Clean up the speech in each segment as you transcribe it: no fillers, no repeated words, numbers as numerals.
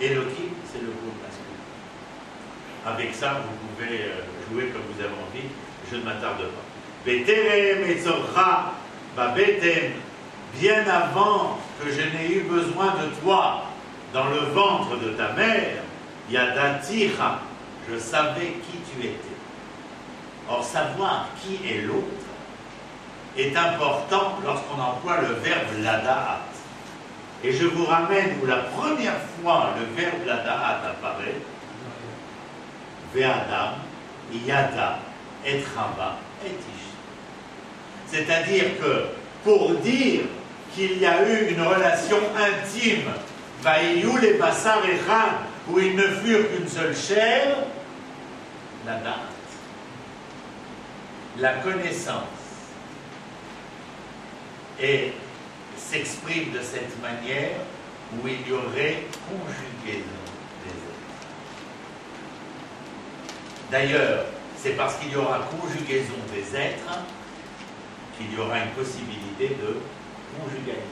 Elohim, c'est le groupe masculin. Avec ça, vous pouvez jouer comme vous avez envie, je ne m'attarde pas. Beterem et Tzorcha, Babetem, bien avant que je n'ai eu besoin de toi dans le ventre de ta mère, Yadatira, je savais qui tu étais. Or, savoir qui est l'autre est important lorsqu'on emploie le verbe lada'at. Et je vous ramène où la première fois le verbe lada'at apparaît, Ve'adam, Yada, et Chava, et Ish. C'est-à-dire que pour dire qu'il y a eu une relation intime, Vaïou les Bassar Echad, où ils ne furent qu'une seule chair, lada'at. La connaissance et s'exprime de cette manière où il y aurait conjugaison des êtres. D'ailleurs, c'est parce qu'il y aura conjugaison des êtres qu'il y aura une possibilité de conjugalité.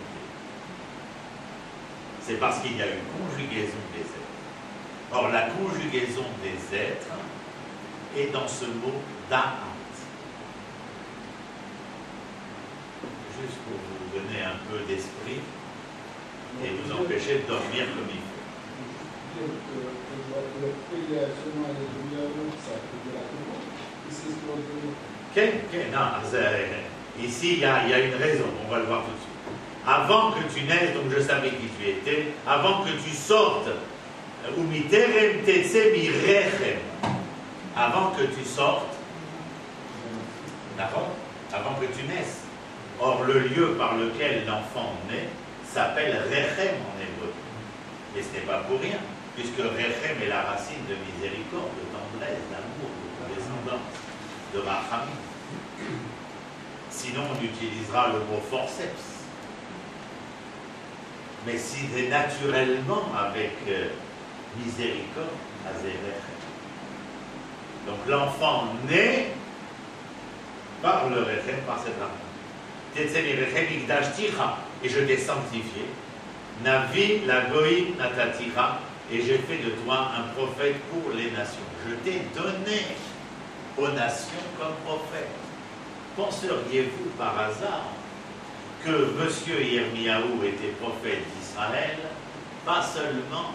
C'est parce qu'il y a une conjugaison des êtres. Or, la conjugaison des êtres est dans ce mot da'at. Juste pour vous donner un peu d'esprit et vous empêcher de dormir comme il faut. Non, ici, il y a une raison, on va le voir tout de suite. Avant que tu naisses, donc je savais qui tu étais, avant que tu sortes, avant que tu sortes, d'accord? Avant que tu naisses. Or, le lieu par lequel l'enfant naît s'appelle Rechem en hébreu. Et ce n'est pas pour rien, puisque Rechem est la racine de miséricorde, de tendresse, d'amour, de condescendance, de rachamim. Sinon, on utilisera le mot forceps. Mais si c'est naturellement avec miséricorde, Rechem. Donc, l'enfant naît par le Rechem, par cette racine. Et je t'ai sanctifié. Navi la goïm natatira, et j'ai fait de toi un prophète pour les nations. Je t'ai donné aux nations comme prophète. Penseriez-vous par hasard que M. Yirmiyahu était prophète d'Israël? Pas seulement.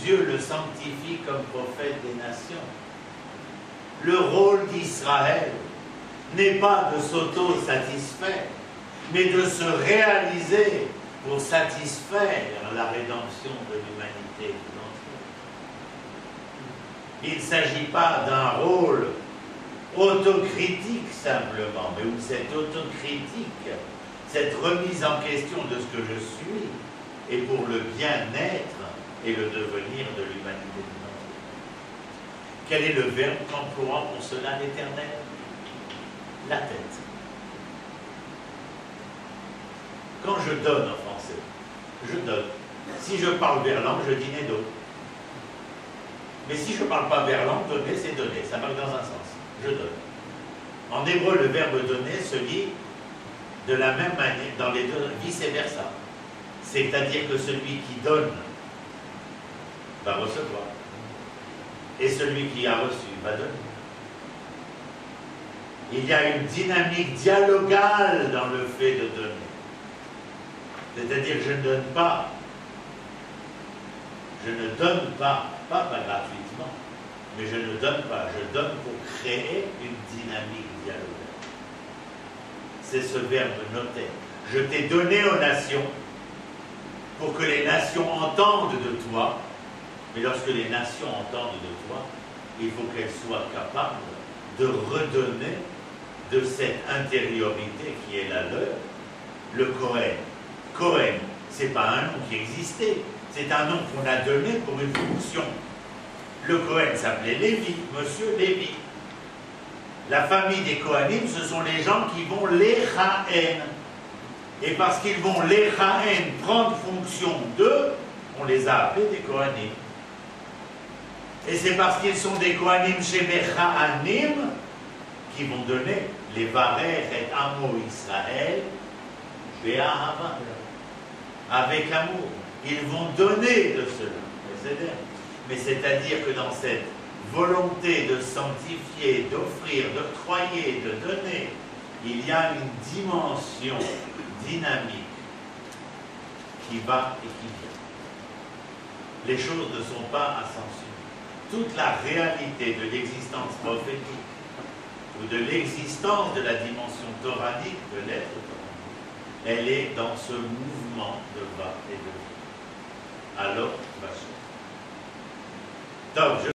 Dieu le sanctifie comme prophète des nations. Le rôle d'Israël n'est pas de s'auto-satisfaire, mais de se réaliser pour satisfaire la rédemption de l'humanité tout entière. Il ne s'agit pas d'un rôle autocritique simplement, mais où cette autocritique, cette remise en question de ce que je suis, est pour le bien-être et le devenir de l'humanité tout entière. Quel est le verbe qu'emploie pour cela l'Éternel? La tête. Quand je donne en français, je donne. Si je parle verlan, je dis nedo. Mais si je ne parle pas verlan, donner, c'est donner. Ça marche dans un sens. Je donne. En hébreu, le verbe donner se lit de la même manière, dans les deux, vice-versa. C'est-à-dire que celui qui donne va recevoir. Et celui qui a reçu va donner. Il y a une dynamique dialogale dans le fait de donner. C'est-à-dire que je ne donne pas. Je ne donne pas gratuitement, mais je ne donne pas. Je donne pour créer une dynamique dialogale. C'est ce verbe noter. Je t'ai donné aux nations pour que les nations entendent de toi, mais lorsque les nations entendent de toi, il faut qu'elles soient capables de redonner de cette intériorité qui est la leur, le Kohen. Kohen, ce n'est pas un nom qui existait, c'est un nom qu'on a donné pour une fonction. Le Kohen s'appelait Lévi, Monsieur Lévi. La famille des Kohanim, ce sont les gens qui vont l'échaen. Et parce qu'ils vont l'échaen prendre fonction d'eux, on les a appelés des Kohanim. Et c'est parce qu'ils sont des Kohanim chez Mechaanim qui vont donner les Varech et Amo Israël, Be'ahava, avec amour. Ils vont donner de cela. Seder. Mais c'est-à-dire que dans cette volonté de sanctifier, d'offrir, d'octroyer, de donner, il y a une dimension dynamique qui va et qui vient. Les choses ne sont pas à sens unique. Toute la réalité de l'existence prophétique ou de l'existence de la dimension toranique, de l'être toranique, elle est dans ce mouvement de bas et de haut. Alors, Vachem. Donc,